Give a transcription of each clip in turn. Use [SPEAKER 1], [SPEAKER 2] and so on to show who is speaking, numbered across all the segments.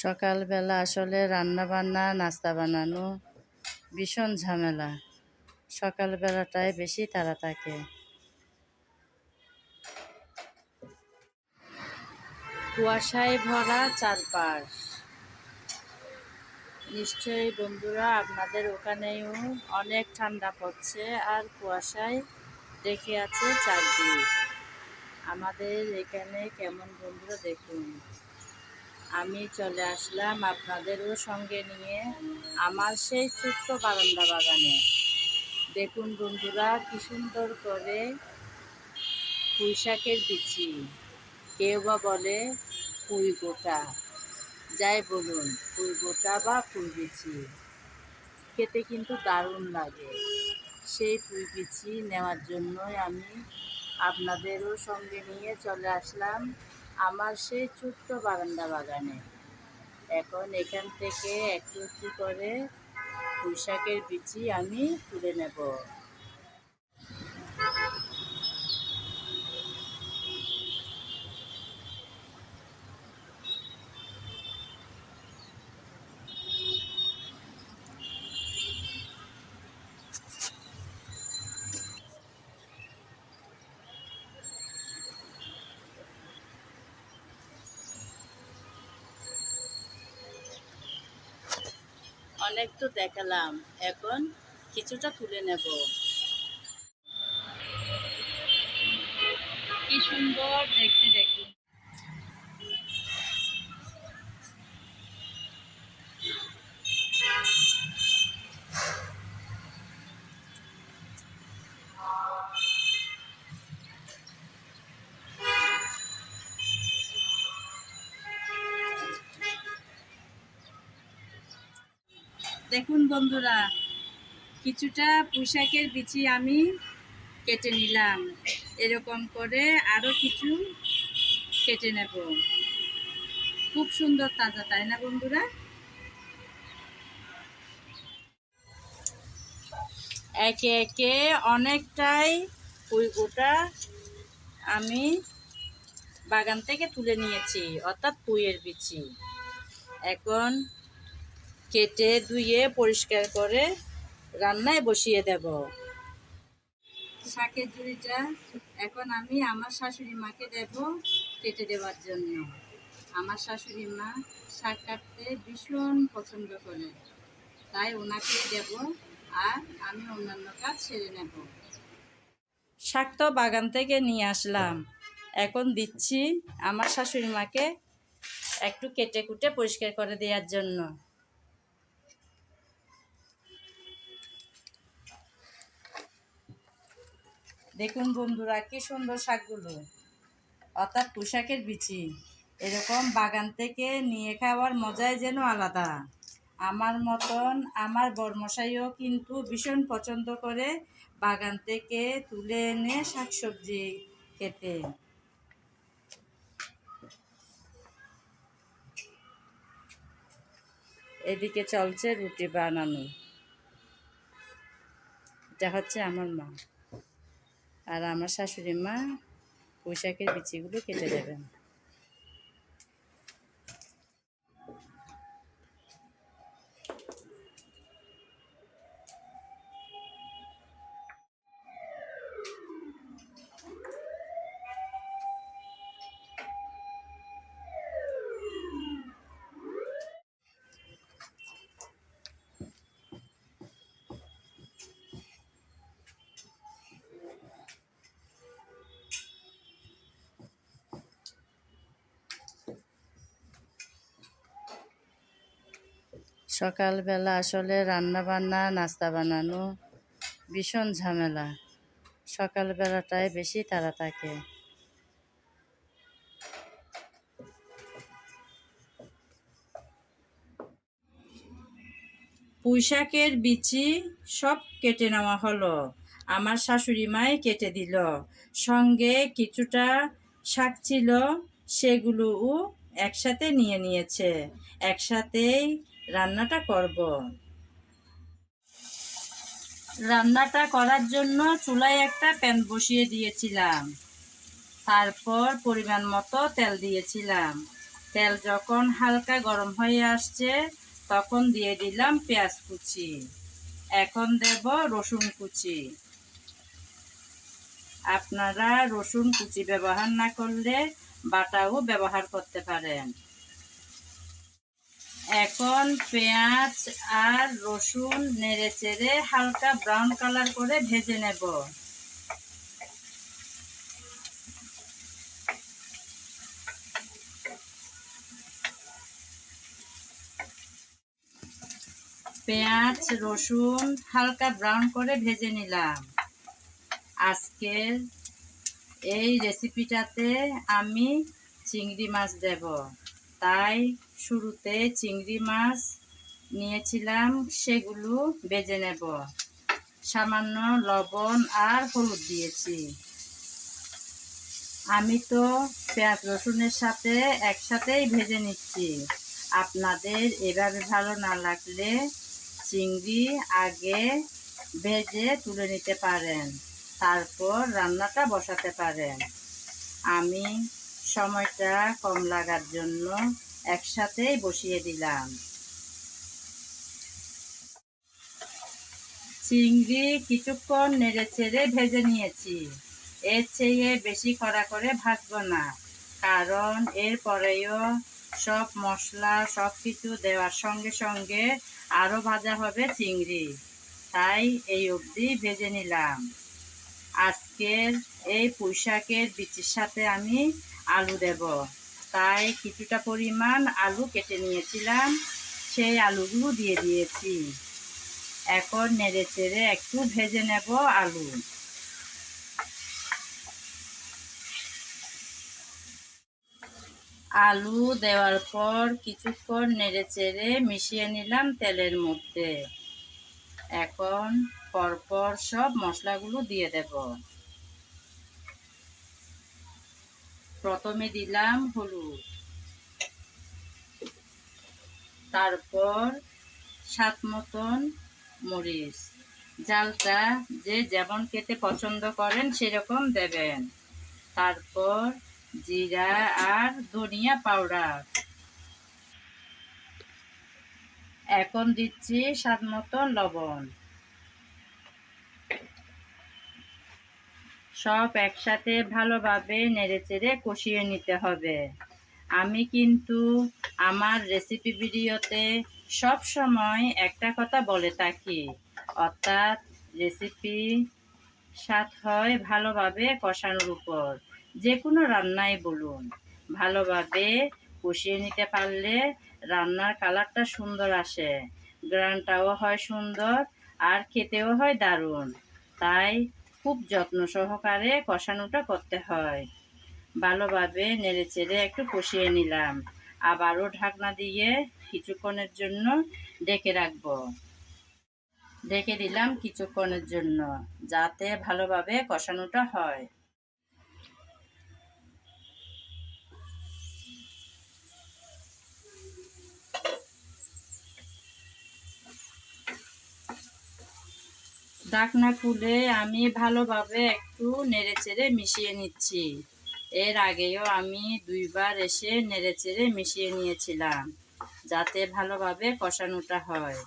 [SPEAKER 1] সকালবেলা আসলে রান্না বান্না নাস্তা বানানো ভীষণ ঝামেলা। সকালবেলাটায় বেশি তাড়া থাকে। কুয়াশায় ভরা চারপাশ। নিশ্চয়ই বন্ধুরা আপনাদের ওখানেও অনেক ঠান্ডা পড়ছে আর কুয়াশায় ঢেকে আছে চারদিক। আমাদের এখানে কেমন বন্ধুরা দেখুন। আমি চলে আসলাম আপনাদেরও সঙ্গে নিয়ে আমার সেই ছোট্ট বারান্দা বাগানে। দেখুন বন্ধুরা কি সুন্দর করে পুঁইশাকের বিচি, কেউ বা বলে পুঁই গোটা, যাই বলুন পুঁই গোটা বা পুঁই বিচি, খেতে কিন্তু দারুণ লাগে। সেই পুঁই বিচি নেওয়ার জন্যই আমি আপনাদেরও সঙ্গে নিয়ে চলে আসলাম আমার সেই ছোট্ট বারান্দা বাগানে। এখন এখান থেকে একটু একটু করে পুঁইশাকের বিচি আমি তুলে নেব। অনেক তো দেখালাম, এখন কিছুটা তুলে নেব। কি সুন্দর দেখতে দেখুন। দেখুন বন্ধুরা, কিছুটা পুঁইশাকের বিচি আমি কেটে নিলাম। এরকম করে আরও কিছু কেটে নেব। খুব সুন্দর তাজা, তাই না বন্ধুরা? একে একে অনেকটাই পুঁই গোটা আমি বাগান থেকে তুলে নিয়েছি, অর্থাৎ পুঁইয়ের বিচি। এখন কেটে ধুয়ে পরিষ্কার করে রান্নায় বসিয়ে দেব। শাকের ঝুড়িটা এখন আমি আমার শাশুড়ি মাকে দেব কেটে দেওয়ার জন্য। আমার শাশুড়ি মা শাক কাটতে ভীষণ পছন্দ করে, তাই ওনাকে দেব আর আমি অন্যান্য কাজ সেরে নেব। শাক তো বাগান থেকে নিয়ে আসলাম, এখন দিচ্ছি আমার শাশুড়ি মাকে একটু কেটে কুটে পরিষ্কার করে দেওয়ার জন্য। দেখুন বন্ধুরা কি সুন্দর শাকগুলো, অর্থাৎ পুঁইশাকের বিচি। এরকম বাগান থেকে নিয়ে খাওয়ার মজাই যেন আলাদা। আমার মতন আমার বরমশাইও কিন্তু ভীষণ পছন্দ করে বাগান থেকে তুলে এনে শাকসবজি খেতে। এদিকে চলছে রুটি বানানো। এটা হচ্ছে আমার মা, আর আমার শাশুড়ি মা পুঁইশাকের বিচিগুলো কেটে দেবেন। সকালবেলা আসলে রান্না বান্না নাস্তা বানানো ভীষণ ঝামেলা। সকালবেলাটায় বেশি তাড়া থাকে। পুঁইশাকের বিচি সব কেটে নেওয়া হলো, আমার শাশুড়ি মাই কেটে দিল। সঙ্গে কিছুটা শাক ছিল, সেগুলোও একসাথে নিয়ে নিয়েছে। একসাথেই রান্নাটা করব। রান্নাটা করার জন্য চুলায় একটা প্যান বসিয়ে দিয়েছিলাম, তারপর পরিমাণ মতো তেল দিয়েছিলাম। তেল যখন হালকা গরম হয়ে আসছে তখন দিয়ে দিলাম পেঁয়াজ কুচি। এখন দেব রসুন কুচি। আপনারা রসুন কুচি ব্যবহার না করলে বাটাও ব্যবহার করতে পারেন। এখন পেঁয়াজ আর রসুন নেড়েচেড়ে হালকা ব্রাউন কালার করে ভেজে নেব। পেঁয়াজ রসুন হালকা ব্রাউন করে ভেজে নিলাম। আজকের এই রেসিপিটাতে আমি চিংড়ি মাছ দেব, তাই শুরুতে চিংড়ি মাছ নিয়েছিলাম, সেগুলো ভেজে নেব। সামান্য লবণ আর হলুদ দিয়েছি। আমি তো পেঁয়াজ রসুনের সাথে একসাথেই ভেজে নিচ্ছি। আপনাদের এভাবে ভালো না লাগলে চিংড়ি আগে ভেজে তুলে নিতে পারেন, তারপর রান্নাটা বসাতে পারেন। আমি সময়টা কম লাগার জন্য একসাথেই বসিয়ে দিলাম। চিংড়ি কিছুক্ষণ নেড়েচেড়ে ভেজে নিয়েছি। এর চেয়ে বেশি কড়া করে ভাজবো না, কারণ এরপরেও সব মশলা সব কিছু দেওয়ার সঙ্গে সঙ্গে আরও ভাজা হবে চিংড়ি, তাই এই অবধি ভেজে নিলাম। আজকের এই পুঁই শাকের বিচির সাথে আমি আলু দেব, তাই কিছুটা পরিমাণ আলু কেটে নিয়েছিলাম, সেই আলুগুলো দিয়ে দিয়েছি। এখন নেড়েচেড়ে একটু ভেজে নেব আলু। আলু দেওয়ার পর কিছুক্ষণ নেড়েচেড়ে মিশিয়ে নিলাম তেলের মধ্যে। এখন পরপর সব মশলাগুলো দিয়ে দেব। প্রথমে দিলাম হলুদ, তারপর স্বাদ মতন মরিচ। ঝালটা যে যেমন খেতে পছন্দ করেন সেরকম দেবেন। তারপর জিরা আর ধনিয়া পাউডার। এখন দিচ্ছি স্বাদ মতন লবণ। সব একসাথে ভালোভাবে নেড়েচেড়ে কষিয়ে নিতে হবে। আমি কিন্তু আমার রেসিপি ভিডিওতে সব সময় একটা কথা বলে থাকি, অর্থাৎ রেসিপি স্বাদ হয় ভালোভাবে কষানোর উপর। যে কোনো রান্নাই বলুন, ভালোভাবে কষিয়ে নিতে পারলে রান্নার কালারটা সুন্দর আসে, গ্রানটাও হয় সুন্দর আর খেতেও হয় দারুণ। তাই খুব যত্ন সহকারে কষানোটা করতে হয়। ভালোভাবে নেড়েচেড়ে একটু কষিয়ে নিলাম। আবারও ঢাকনা দিয়ে কিছুক্ষণের জন্য ঢেকে রাখবো। ঢেকে দিলাম কিছুক্ষণের জন্য, যাতে ভালোভাবে কষানোটা হয়। ঢাকনা খুলে আমি ভালোভাবে একটু নেড়েচেড়ে মিশিয়ে নিচ্ছি। এর আগেও আমি দুইবার এসে নেড়েচেড়ে মিশিয়ে নিয়েছিলাম, যাতে ভালোভাবে কষানোটা হয়।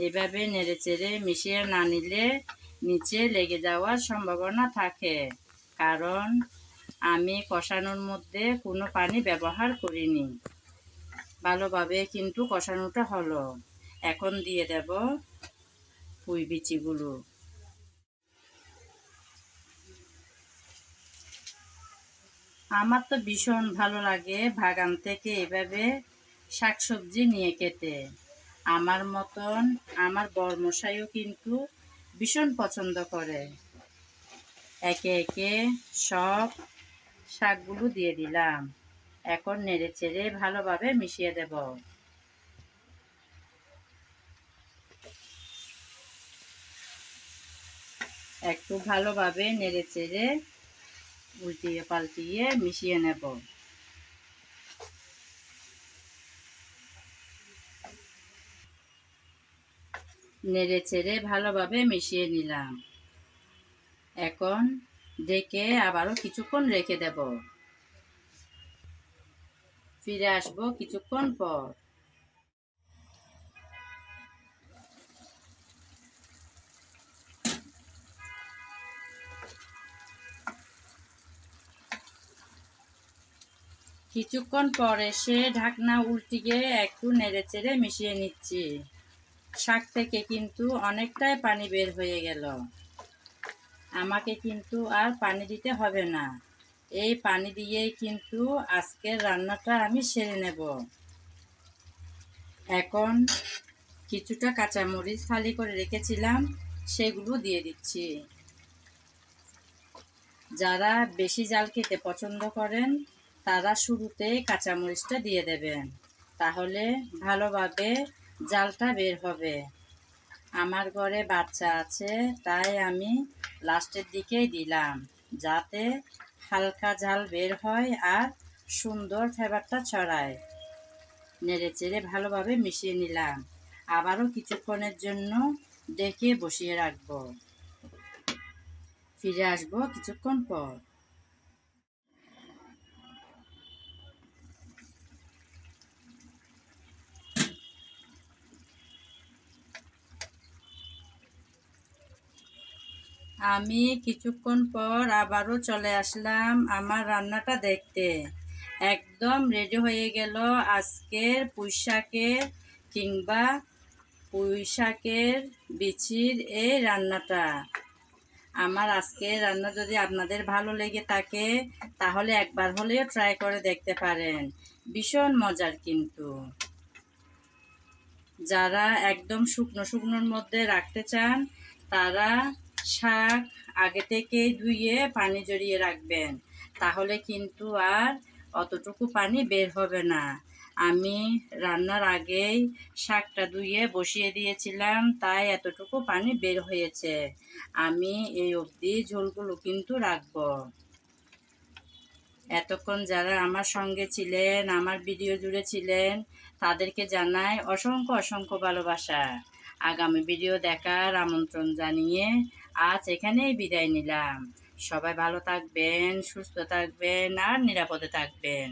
[SPEAKER 1] এভাবে নেড়েচেড়ে মিশিয়ে না নিলে নিচে লেগে যাওয়ার সম্ভাবনা থাকে, কারণ আমি কষানোর মধ্যে কোনো পানি ব্যবহার করিনি। ভালোভাবে কিন্তু কষানোটা হলো। এখন দিয়ে দেব পুঁই বিচিগুলো। আমার তো ভীষণ ভালো লাগে বাগান থেকে এভাবে শাকসবজি নিয়ে খেতে। আমার মতন আমার বরমশাইও কিন্তু ভীষণ পছন্দ করে। একে একে সব শাকগুলো দিয়ে দিলাম। এখন নেড়েচেড়ে ভালোভাবে মিশিয়ে দেব। একটু ভালোভাবে নেড়েচেড়ে উল্টিয়ে পাল্টিয়ে মিশিয়ে নেব। নেড়েচেড়ে ভালোভাবে মিশিয়ে নিলাম। এখন ঢেকে আবারও কিছুক্ষণ রেখে দেব। ফিরে আসবো কিছুক্ষণ পর। কিছুক্ষণ পর এসে ঢাকনা উল্টিয়ে একটু নেড়েচেড়ে মিশিয়ে নিচ্ছি। শাক থেকে কিন্তু অনেকটাই পানি বের হয়ে গেল। আমাকে কিন্তু আর পানি দিতে হবে না। এই পানি দিয়েই কিন্তু আজকের রান্নাটা আমি সেরে নেব। এখন কিছুটা কাঁচামরিচ ফালি করে রেখেছিলাম, সেগুলো দিয়ে দিচ্ছি। যারা বেশি ঝাল খেতে পছন্দ করেন তারা শুরুতে কাঁচামরিচটা দিয়ে দেবেন, তাহলে ভালোভাবে ঝালটা বের হবে। আমার ঘরে বাচ্চা আছে, তাই আমি লাস্টের দিকেই দিলাম, যাতে হালকা ঝাল বের হয় আর সুন্দর ফ্লেভারটা ছড়ায়। নেড়েচেড়ে ভালোভাবে মিশিয়ে নিলাম। আবারও কিছুক্ষণের জন্য ডেকে বসিয়ে রাখবো। ফিরে আসবো কিছুক্ষণ পর। আমি কিছুক্ষণ পর আবারও চলে আসলাম আমার রান্নাটা দেখতে। একদম রেডি হয়ে গেল আজকের পুঁইশাকের কিংবা পুঁইশাকের বিচির এই রান্নাটা। আমার আজকের রান্না যদি আপনাদের ভালো লেগে থাকে তাহলে একবার হলেও ট্রাই করে দেখতে পারেন। ভীষণ মজার কিন্তু। যারা একদম শুকনো শুকনোর মধ্যে রাখতে চান তারা শাক আগে থেকেই ধুয়ে পানি জড়িয়ে রাখবেন, তাহলে কিন্তু আর অতটুকু পানি বের হবে না। আমি রান্নার আগেই শাকটা ধুয়ে বসিয়ে দিয়েছিলাম, তাই এতটুকু পানি বের হয়েছে। আমি এই অবধি ঝোলগুলো কিন্তু রাখবো। এতক্ষণ যারা আমার সঙ্গে ছিলেন, আমার ভিডিও জুড়ে ছিলেন, তাদেরকে জানাই অসংখ্য অসংখ্য ভালোবাসা। আগামী ভিডিও দেখার আমন্ত্রণ জানিয়ে আজ এখানেই বিদায় নিলাম। সবাই ভালো থাকবেন, সুস্থ থাকবেন আর নিরাপদে থাকবেন।